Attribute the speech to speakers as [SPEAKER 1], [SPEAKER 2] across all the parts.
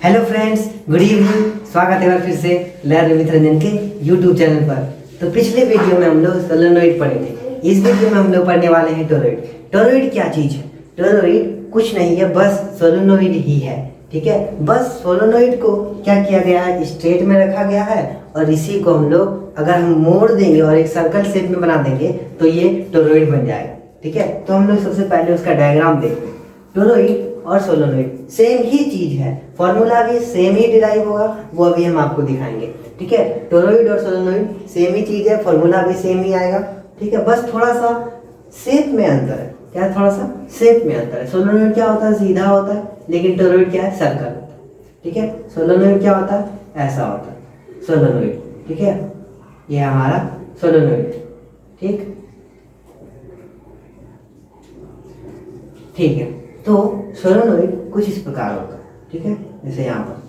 [SPEAKER 1] Hello friends, good evening. स्वागत है फिर से लर्न विद रंजन के यूट्यूब चैनल पर। तो पिछले वीडियो में हम लोग सोलेनोइड पढ़े थे। इस वीडियो में हम लोग पढ़ने वाले हैं टोरॉइड। टोरॉइड क्या चीज़ है? टोरॉइड कुछ नहीं है, बस सोलेनोइड ही है। ठीक है, बस सोलेनोइड को क्या किया गया है, स्ट्रेट में रखा गया है और इसी को हम लोग अगर हम मोड़ देंगे और एक सर्कल शेप में बना देंगे तो ये टोरॉइड बन जाएगा। ठीक है, तो हम लोग सबसे पहले उसका डायग्राम देखते हैं। टोरॉइड और सोलेनोइड सेम ही चीज है, फॉर्मूला भी सेम ही डिराइव होगा, वो अभी हम आपको दिखाएंगे। ठीक है, टोरॉइड और सोलेनोइड सेम ही चीज है, फॉर्मूला भी सेम ही आएगा। ठीक है, बस थोड़ा सा शेप में अंतर है। क्या है? थोड़ा सा शेप में अंतर है। सोलेनोइड क्या होता है? सीधा होता है, लेकिन टोरॉइड क्या है? सर्कल होता है। ठीक है, सोलेनोइड क्या होता है? ऐसा होता है सोलेनोइड। ठीक है, ये हमारा सोलेनोइड। ठीक है, तो सोलेनोइड कुछ इस प्रकार होगा। ठीक है, जैसे यहाँ पर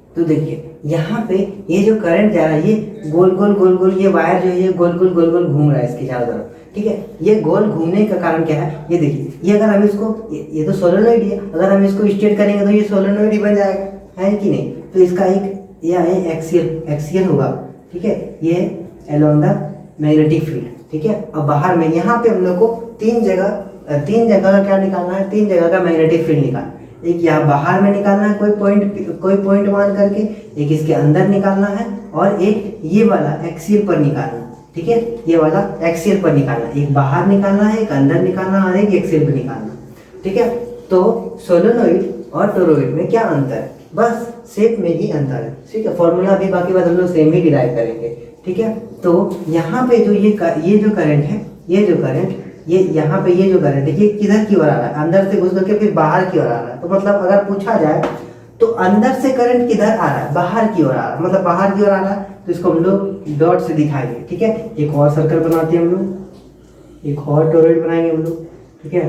[SPEAKER 1] तो देखिए यहाँ पे ये जो करंट जा रहा है, ये गोल गोल ये वायर जो है ये गोल गोल घूम रहा है इसके चारों तरफ। ठीक है, ये गोल घूमने का कारण क्या है? ये देखिए, ये अगर हम इसको ये तो सोलेनोइड है, अगर हम इसको स्ट्रेट करेंगे तो ये सोलेनोइड ही बन जाएगा, है कि नहीं? तो इसका एक यह है एक्सियल होगा। ठीक है, ये अलोंग द मैग्नेटिक फील्ड। ठीक है, अब बाहर में यहाँ पे हम लोग को तीन जगह का क्या निकालना है? तीन जगह का मैग्नेटिक फील्ड निकालना है। एक यहाँ बाहर में निकालना है कोई पॉइंट मान करके, एक इसके अंदर निकालना है और एक ये वाला एक्सियल पर निकालना। ठीक है, ये वाला एक्सियल पर निकालना, एक बाहर निकालना है, एक अंदर निकालना और एक एक्सियल पर निकालना। ठीक है, तो सोलेनोइड और टोरॉइड में क्या अंतर है? बस शेप में ही अंतर है। ठीक है, फॉर्मूला भी बाकी बात हम लोग सेम ही डिराइव करेंगे। ठीक है, तो यहाँ पे जो ये जो करंट है, ये यहाँ पे ये जो करंट है, ये किधर की ओर आ रहा है? अंदर से घुस करके फिर बाहर की ओर आ रहा है। तो मतलब अगर पूछा जाए तो अंदर से करंट किधर आ रहा है? बाहर की ओर आ रहा है, मतलब बाहर की ओर आ रहा है। तो इसको हम लोग डॉट से दिखाएंगे। ठीक है, एक और सर्कल बनाते हैं हम लोग, एक और टोरॉइड बनाएंगे हम लोग। ठीक है,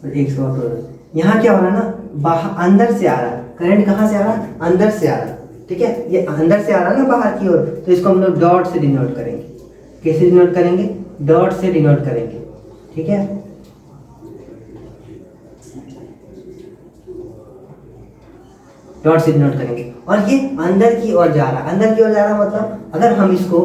[SPEAKER 1] एक और टोरॉइड। यहाँ क्या हो रहा है ना, बाहर अंदर से आ रहा है करंट। कहाँ से आ रहा है? अंदर से आ रहा है। ठीक है, ये अंदर से आ रहा है ना बाहर की ओर, तो इसको हम लोग डॉट से डिनोट करेंगे। कैसे डिनोट करेंगे? डॉट से डिनोट करेंगे। ठीक है, डॉट से डिनोट करेंगे। और ये अंदर की ओर जा रहा है। अंदर की ओर जा रहा है मतलब अगर हम इसको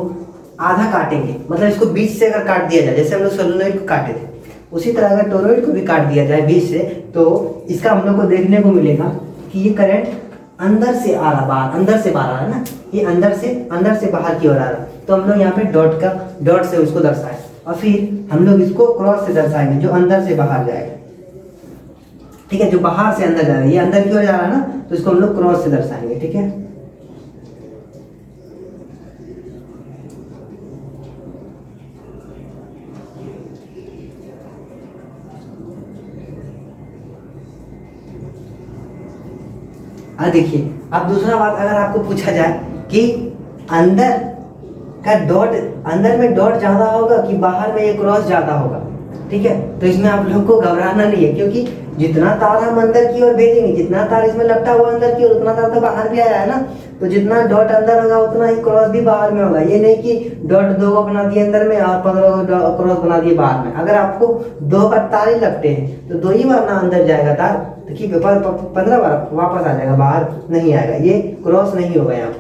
[SPEAKER 1] आधा काटेंगे, मतलब इसको बीच से अगर काट दिया जाए, जैसे हम लोग सोलेनोइड को काटे थे, उसी तरह अगर टोरॉइड को भी काट दिया जाए बीच से, तो इसका हम लोग को देखने को मिलेगा कि ये करंट अंदर से आ रहा, बाहर अंदर से बाहर आ रहा है ना, ये अंदर से बाहर की ओर आ रहा है। तो हम लोग यहाँ पे डॉट से उसको दर्शाएं और फिर हम लोग इसको क्रॉस से दर्शाएंगे, जो अंदर से बाहर जाएगा। ठीक है, जो बाहर से अंदर जा रहा है, ये अंदर की ओर जा रहा है ना, तो इसको हम लोग क्रॉस से दर्शाएंगे। ठीक है, देखिए अब दूसरा बात, अगर आपको पूछा जाए कि अंदर का डॉट, अंदर में डॉट ज्यादा होगा कि बाहर में ये क्रॉस ज्यादा होगा? ठीक है, तो इसमें आप लोग को घबराना नहीं है, क्योंकि जितना तार हम अंदर की ओर भेजेंगे, जितना तार इसमें लपटा हुआ अंदर की ओर, उतना तार तो बाहर भी आया है ना। तो जितना डॉट अंदर होगा उतना ही क्रॉस भी बाहर में होगा। ये नहीं कि डॉट 2 को बना दिए अंदर में और 15 क्रॉस बना दिए बाहर में। अगर आपको 2 का तार ही लपटे हैं तो 2 ही बार ना अंदर जाएगा तार, तो 15 बार वापस आ जाएगा, बाहर नहीं आएगा। ये क्रॉस नहीं होगा यहाँ।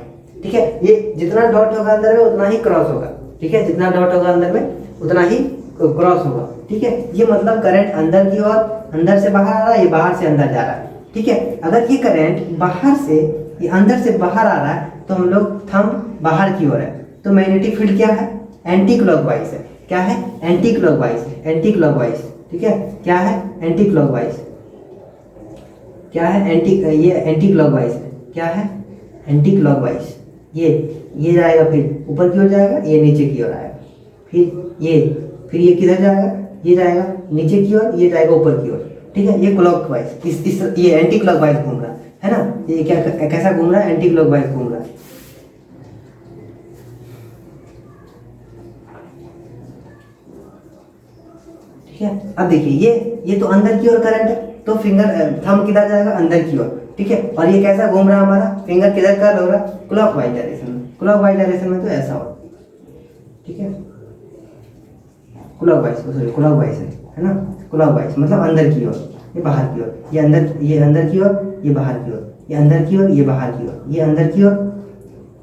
[SPEAKER 1] ठीक है, ये जितना डॉट होगा अंदर में उतना ही क्रॉस होगा। ठीक है, जितना डॉट होगा अंदर में उतना ही क्रॉस होगा। ठीक है, ये मतलब करंट अंदर की ओर, अंदर से बाहर आ रहा है, ये बाहर से अंदर जा रहा है। ठीक है, अगर ये करंट बाहर से, ये अंदर से बाहर आ रहा है, तो हम लोग थंब बाहर की ओर है, तो मैग्नेटिक फील्ड क्या है? एंटी क्लॉकवाइज है। क्या है? Anti clockwise. ठीक है, क्या है? Anti clockwise. क्या है? ये एंटी क्लॉकवाइज है। क्या है? Anti clockwise. ये जाएगा, फिर ऊपर की ओर जाएगा, ये नीचे की ओर आएगा, फिर ये किधर जाएगा? ये जाएगा नीचे की ओर, ये जाएगा ऊपर की ओर। ठीक है, ये क्लॉकवाइज, ये एंटी क्लॉकवाइज घूम रहा है ना। ये क्या कैसा घूम रहा है? एंटी क्लॉकवाइज घूम रहा है। ठीक है। अब देखिए ये तो अंदर की ओर करंट है, तो फिंगर थंब किधर जाएगा, अंदर की ओर, ठीक है। और ये कैसा घूम रहा है हमारा, फिंगर किधर कर हो रहा है, क्लॉकवाइज डायरेक्शन में। क्लॉकवाइज डायरेक्शन में तो ऐसा हो, ठीक है, क्लॉकवाइज है ना, क्लॉकवाइज मतलब अंदर की ओर, ये बाहर की ओर, ये अंदर की ओर, ये बाहर की ओर, ये अंदर की ओर, ये बाहर की ओर, ये अंदर की ओर,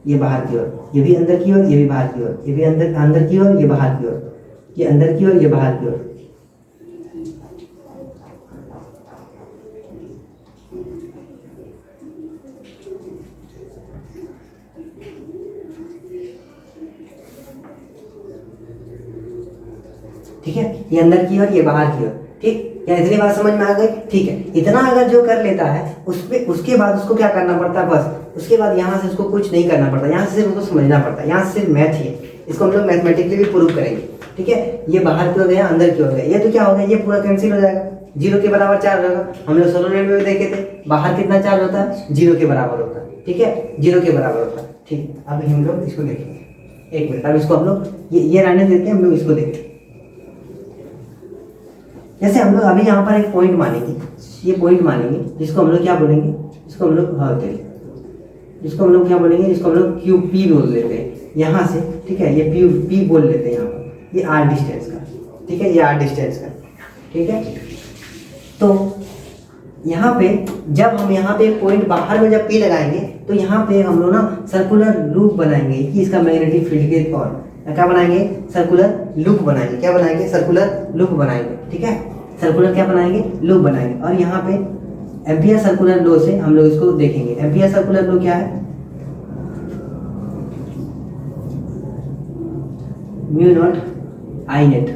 [SPEAKER 1] ये बाहर की ओर, ये भी अंदर की ओर, ये भी बाहर की ओर, ये भी अंदर की ओर, ये बाहर की ओर, ये अंदर की ओर, ये बाहर की ओर। ठीक है, ये अंदर की ओर, ये बाहर की ओर, ठीक। क्या इतनी बात समझ में आ गई? ठीक है। इतना अगर जो कर लेता है उसके बाद उसको क्या करना पड़ता है, बस उसके बाद यहाँ से उसको कुछ नहीं करना पड़ता, यहाँ से सिर्फ उसको समझना पड़ता है, यहाँ से सिर्फ मैथ ही है। इसको हम लोग मैथमेटिकली भी प्रूव करेंगे, ठीक है। ये बाहर की ओर गया, अंदर की ओर गया, ये तो क्या हो गया, ये पूरा कैंसिल हो जाएगा, 0 के बराबर चार्ज होगा। हम लोग सोलोनॉइड में भी देखे थे, बाहर कितना चार्ज होता है, 0 के बराबर होता है, ठीक है, 0 के बराबर होता है, ठीक। अब हम लोग इसको देखेंगे, एक मिनट, अब इसको हम लोग ये रहने देते हैं, हम लोग इसको देखते हैं। जैसे हम लोग अभी यहाँ पर एक पॉइंट मानेंगे, ये पॉइंट मानेंगे, जिसको हम लोग क्या बोलेंगे, जिसको हम लोग जिसको हम लोग क्या बोलेंगे, जिसको हम लोग क्यू पी बोल लेते हैं यहाँ से, ठीक है, ये पी बोल लेते हैं यहाँ पर, ये आर डिस्टेंस का, ठीक है, ये आर डिस्टेंस का, ठीक है। तो यहाँ पे जब हम यहाँ पे एक पॉइंट बाहर में जब पी लगाएंगे, तो यहाँ पे हम लोग ना सर्कुलर लूप बनाएंगे कि इसका मैग्नेटिक फील्ड के और क्या बनाएंगे, सर्कुलर लूप बनाएंगे, क्या बनाएंगे, सर्कुलर लूप बनाएंगे, ठीक है, सर्कुलर क्या बनाएंगे, लूप बनाएंगे। और यहाँ पे एम्पियर सर्कुलर लॉ से हम लोग इसको देखेंगे। एम्पियर सर्कुलर लॉ क्या है, म्यू नॉट आई नेट,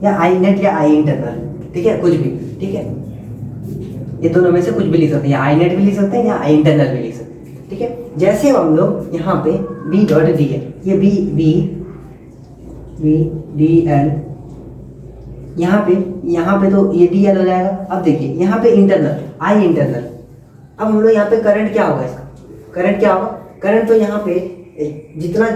[SPEAKER 1] या आई नेट या आई इंटरनल, ठीक है, कुछ भी, ठीक है, ये दोनों में से कुछ भी लिख सकते हैं, या आई नेट भी लिख सकते हैं या आई इंटरनल भी लिख सकते हैं, ठीक है। जैसे हम लोग यहाँ पे बी डॉट डी है, ये बी डी एल, यहाँ पे तो ये डी एल हो जाएगा। अब देखिए यहाँ पे इंटरनल, आई इंटरनल। अब हम लोग यहाँ पे करंट क्या होगा, इसका करंट क्या होगा, करंट तो यहाँ पे जितना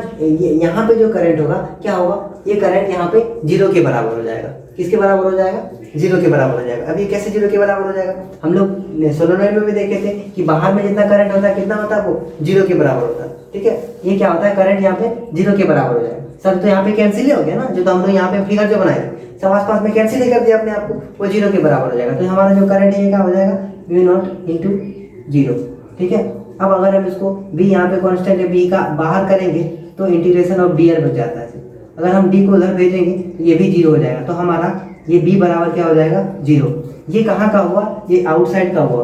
[SPEAKER 1] यहाँ पे जो करंट होगा क्या होगा, ये करंट यहाँ पे 0 के बराबर हो जाएगा। किसके बराबर हो जाएगा, 0 के बराबर हो जाएगा। अब ये कैसे 0 के बराबर हो जाएगा, हम लोग सोलोनॉइड में भी देखे थे कि बाहर में जितना करंट होता है कितना होता है, वो 0 के बराबर होता है, ठीक है। ये क्या होता है, करंट यहाँ पे 0 के बराबर हो जाएगा। सब तो यहाँ पे कैंसिल ही हो गया ना, जो तो हम लोग यहाँ पे फिगर जो बनाए थे सब आसपास में कैंसिल ही कर दिया अपने आप को, वो 0 के बराबर हो जाएगा। तो हमारा जो करंट है ये क्या हो जाएगा, म्यू नॉट इंटू 0, ठीक है। अब अगर हम इसको b यहाँ पे कांस्टेंट है, b का बाहर करेंगे तो इंटीग्रेशन ऑफ dr बच जाता है। अगर हम d को उधर भेजेंगे तो ये भी 0 हो जाएगा। तो हमारा ये b बराबर क्या हो जाएगा, 0। ये कहाँ का हुआ, ये आउटसाइड का हुआ,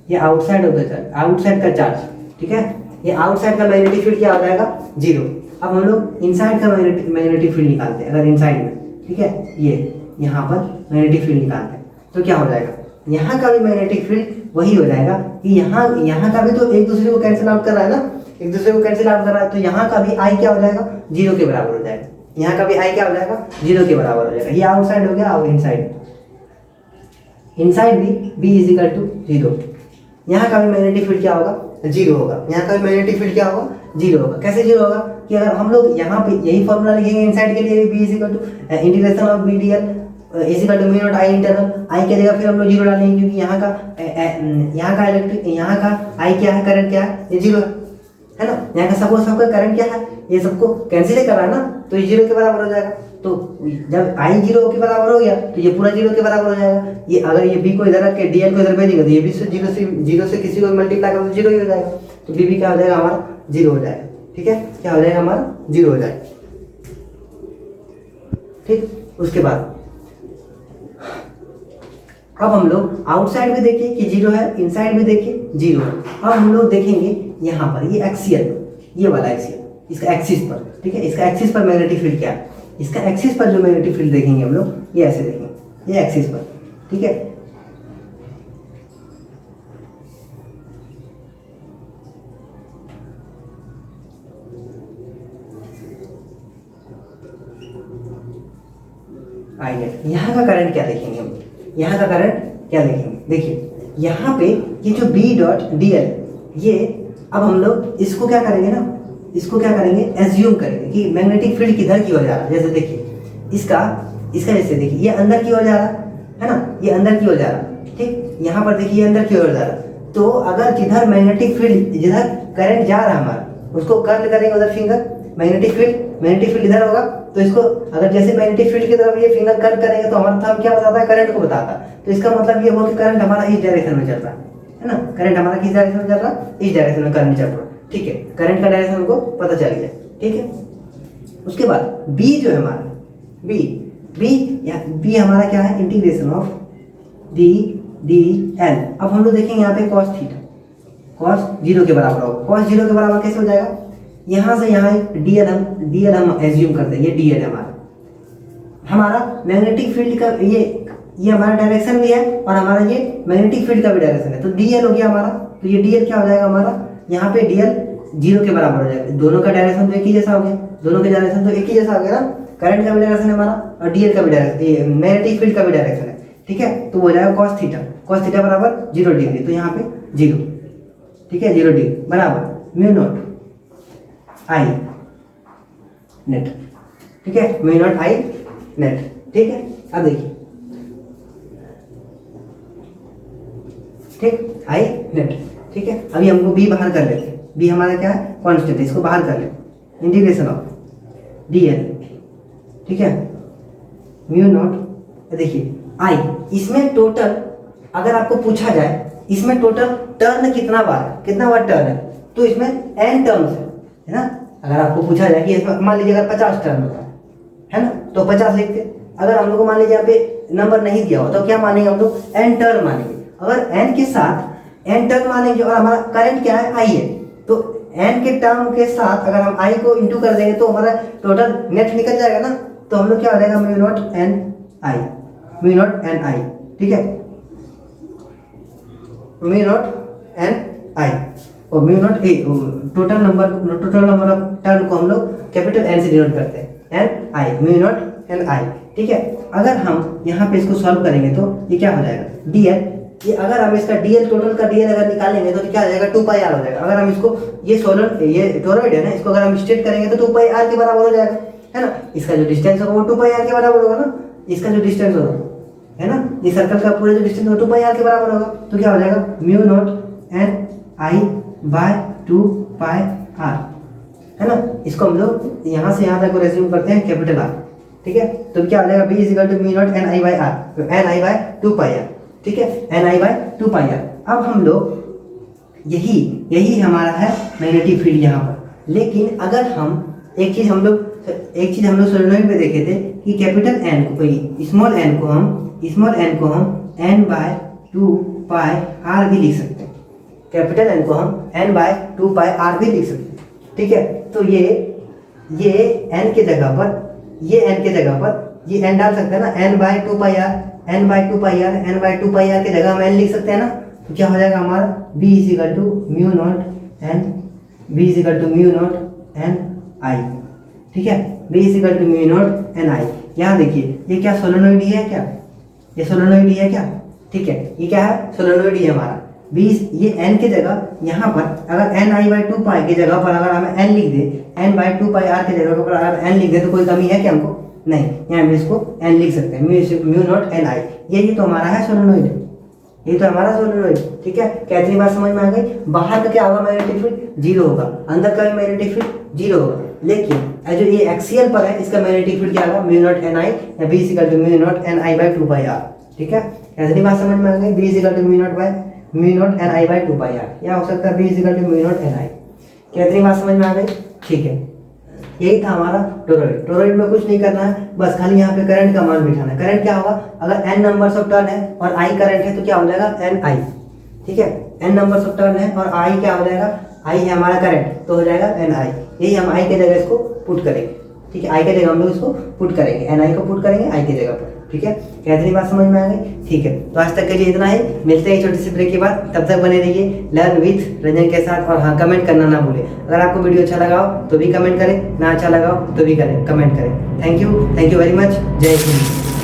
[SPEAKER 1] ये outside of the charge, outside का चार्ज, ठीक है। ये आउटसाइड का मैग्नेटिक फील्ड क्या हो जाएगा, 0। अब हम लोग इनसाइड का मैग्नेटिक फील्ड निकालते हैं। अगर इनसाइड में, ठीक है, ये यहाँ पर मैग्नेटिक फील्ड निकालते हैं तो क्या हो जाएगा, यहाँ का भी मैग्नेटिक फील्ड वही हो जाएगा कि यहाँ का भी तो एक दूसरे को कैंसिल आउट कर रहा है ना, एक दूसरे को कैंसिल आउट कर रहा है। तो यहाँ का भी आई क्या हो जाएगा, 0 के बराबर हो जाएगा। यहाँ का भी आई क्या हो जाएगा, 0 के बराबर हो जाएगा। ये आउटसाइड हो गया और इनसाइड, इनसाइड भी b इज इक्वल टू 0। यहाँ का भी मैग्नेटिक फील्ड क्या होगा, 0 होगा। यहाँ का भी मैग्नेटिक फील्ड क्या होगा, 0 होगा। कैसे 0 होगा कि अगर हम लोग यहाँ पे यही फॉर्मूला लिखेंगे इनसाइड के लिए, b is equal to integration of b dl is equal to mu naught I internal. I की जगह फिर हम लोग 0 डालेंगे क्योंकि यहाँ का इलेक्ट्रिक, यहाँ का आई क्या है, करंट क्या है, ये 0 है ना। यहाँ का सबका करंट क्या है, ये सबको कैंसिल कर रहा है ना, तो ये 0 के बराबर हो जाएगा। तो जब आई 0 के बराबर हो गया तो ये पूरा 0 के बराबर हो जाएगा। ये अगर ये b को इधर रख के dl को इधर भेजेंगे तो ये भी 0 से किसी को मल्टीप्लाई करो तो 0 ही हो जाएगा। तो b भी क्या हो जाएगा, हमारा 0 हो जाएगा, ठीक है। क्या हो जाएगा, हमारा 0 हो जाएगा, ठीक। उसके बाद अब हम लोग आउटसाइड भी देखिए कि 0 है, इनसाइड भी देखिए 0 है। अब हम लोग देखेंगे यहाँ पर ये एक्सियल, ये वाला एक्सियल, इसका एक्सिस पर, ठीक है। इसका एक्सिस पर मैग्नेटिक फील्ड क्या है, इसका एक्सिस पर जो मैग्नेटिक फील्ड देखेंगे हम लोग, ये ऐसे देखेंगे, ये एक्सिस पर, ठीक है। आई नेट, यहाँ का करंट क्या देखेंगे हम, यहाँ का करंट क्या देखेंगे, देखिए यहाँ पे ये जो b डॉट डी एल, ये अब हम लोग इसको क्या करेंगे ना, इसको क्या करेंगे, एज्यूम करेंगे कि मैग्नेटिक फील्ड किधर की ओर जा रहा है। जैसे देखिए इसका इसका जैसे देखिए ये अंदर की ओर जा रहा है ना, ये अंदर की ओर जा रहा, ठीक। यहाँ पर देखिए अंदर की ओर जा रहा, तो अगर जिधर मैग्नेटिक फील्ड, जिधर करंट जा रहा है हमारा, उसको कर्ल करेंगे उधर फिंगर, मैग्नेटिक फील्ड इधर होगा, तो इसको अगर जैसे मैग्नेटिक फील्ड की तरफ ये फिंगर कर्ल करेंगे तो हमारा थंब क्या बताता है, करंट को बताता है। तो इसका मतलब ये हुआ कि करंट हमारा इस डायरेक्शन में चल रहा है ना, करंट हमारा किस डायरेक्शन में चल रहा है, इस डायरेक्शन में करंट चल रहा है, ठीक है। करंट का डायरेक्शन हमको पता चल गया, ठीक है। उसके बाद बी जो है हमारा, बी हमारा क्या है, इंटीग्रेशन ऑफ डी एल। अब हम लोग देखेंगे यहाँ पे कॉस थीटा, कॉस 0 के बराबर होगा। कॉस 0 के बराबर कैसे हो जाएगा, यहाँ से यहाँ डीएल हम एज्यूम करते हैं, ये डीएल हमारा मैग्नेटिक फील्ड का, ये हमारा डायरेक्शन भी है और हमारा ये मैग्नेटिक फील्ड का भी डायरेक्शन है, तो डीएल हो गया हमारा। तो ये डीएल क्या हो जाएगा हमारा, यहाँ पे डीएल 0 के बराबर हो जाएगा। दोनों का डायरेक्शन तो एक ही जैसा हो गया, दोनों के डायरेक्शन तो एक ही जैसा हो गया ना, करंट का भी डायरेक्शन है हमारा और डीएल का भी डायरेक्शन, मैग्नेटिक फील्ड का भी डायरेक्शन है, ठीक है। तो हो जाएगा कॉस थीटा बराबर 0 डिग्री, तो यहाँ पे 0, ठीक है, 0 डिग्री बराबर म्यू नॉट आई नेट, ठीक है, म्यू नॉट आई नेट, ठीक है। अब देखिए, ठीक, आई नेट, ठीक है। अभी हमको बी बाहर कर लेते हैं, बी हमारा क्या है, कांस्टेंट है, इसको बाहर कर लेते, इंटीग्रेशन ऑफ डीएल, ठीक है, म्यू नॉट, देखिए आई, इसमें टोटल अगर आपको पूछा जाए इसमें टोटल टर्न कितना बार टर्न है, तो इसमें n टर्म्स है ना। अगर आपको पूछा जाए कि इसमें मान लीजिए अगर 50 टर्न होता है ना, तो 50 लिखते। अगर हम लोग को मान लीजिए यहाँ पे नंबर नहीं दिया हो तो क्या मानेंगे हम लोग, n टर्न मानेंगे। अगर n के साथ n टर्न मानेंगे और हमारा करंट क्या है, i है, तो n के टर्म के साथ अगर हम i को इंटू कर देंगे तो हमारा टोटल नेट निकल जाएगा ना। तो हम लोग क्या हो जाएगा, म्यू नॉट एन आई, ठीक है, म्यू नॉट एन आई और mu naught A, total number of turn को हम लोग कैपिटल एन से डिनोट करते हैं, N I, mu naught N I, ठीक है। अगर हम यहाँ पे इसको सॉल्व करेंगे तो ये क्या हो जाएगा, डीएल, ये अगर हम इसका डीएल टोटल का डीएल अगर निकालेंगे तो क्या हो जाएगा, 2 पाई आर हो जाएगा। अगर हम इसको ये टोरॉइड है ना, इसको अगर हम स्ट्रेट करेंगे तो 2 पाई आर के बराबर हो जाएगा, है ना। इसका जो डिस्टेंस होगा वो 2 पाई आर के बराबर होगा ना, इसका जो डिस्टेंस होगा, है ना, ये सर्कल का पूरा जो डिस्टेंस होगा 2 पाई आर के बराबर होगा। तो क्या हो जाएगा, mu naught N I by 2 pi R, है ना। इसको हम लोग यहाँ से यहाँ तक को रेज्यूम करते हैं कैपिटल आर, ठीक है। तो क्या हो जाएगा, B is equal to mu naught N I by R, तो N I by 2 pi R, ठीक है, N I by 2 pi R. अब हम लोग यही हमारा है मैग्नेटिक फील्ड यहाँ पर। लेकिन अगर हम एक चीज हम लोग सोलेनोइड में देखे थे कि कैपिटल एन को, स्मॉल एन को हम एन बाय 2 पाई आर भी लिख सकते हैं, कैपिटल एन को हम एन बाय 2 पाई आर भी लिख सकते हैं, ठीक है। तो ये एन के जगह पर ये एन डाल सकते हैं ना, N by 2 pi R, N by 2 pi R के जगह हम एन लिख सकते हैं ना। तो क्या हो जाएगा हमारा, B is equal to mu naught N I, ठीक है, B is equal to mu naught N I. यहाँ देखिए ये क्या सोलेनोइड है, क्या ये सोलेनोइड है क्या, ठीक है, ये क्या है, सोलेनोइड है हमारा। बी, ये एन के जगह यहाँ पर अगर एन आई बाई 2 पाई की जगह पर अगर हम एन लिख दे, एन बाई 2 पाई आर की जगह पर अगर एन लिख दे तो कोई कमी है क्या हमको, नहीं। यहाँ हम इसको एन लिख सकते हैं, म्यू नॉट एन आई। ये तो हमारा है सोलेनोइड, ये तो हमारा सोलेनोइड, ठीक है। क्या इतनी बात समझ में आ गई। बाहर का क्या होगा, मैग्नेटिक फील्ड 0 होगा, अंदर का भी मैग्नेटिक फील्ड 0 होगा। लेकिन जो ये एक्सियल पर है इसका मैग्नेटिक फील्ड क्या होगा, म्यू नॉट एन आई या B is equal to mu naught N I by 2 pi R, ठीक है। इतनी बात समझ में आ गई। B is equal to mu naught N I by 2 pi R, या हो सकता है B is equal to mu naught N I. क्या इतनी बात समझ में आ गई, ठीक है। यही था हमारा टोरॉइड। टोरॉइड में कुछ नहीं करना है, बस खाली यहाँ पे करंट का मान बिठाना है। करंट क्या होगा, अगर n नंबर्स ऑफ टर्न है और i करंट है तो क्या हो जाएगा, एन आई, ठीक है। n नंबर्स ऑफ टर्न है और i क्या हो जाएगा, i है हमारा करंट, तो हो जाएगा एन आई। यही हम i के जगह इसको पुट करेंगे, ठीक है। i के जगह हम लोग इसको पुट करेंगे, एन आई को पुट करेंगे i के जगह पर, ठीक है। क्या इतनी बात समझ में आ गई, ठीक है। तो आज तक के लिए इतना ही, मिलते हैं छोटी सी ब्रेक के बाद। तब तक बने रहिए लर्न विथ रंजन के साथ। और हाँ, कमेंट करना ना भूलें। अगर आपको वीडियो अच्छा लगा हो तो भी कमेंट करें, ना अच्छा लगा हो तो भी कमेंट करें। Thank you very much. जय हिंद।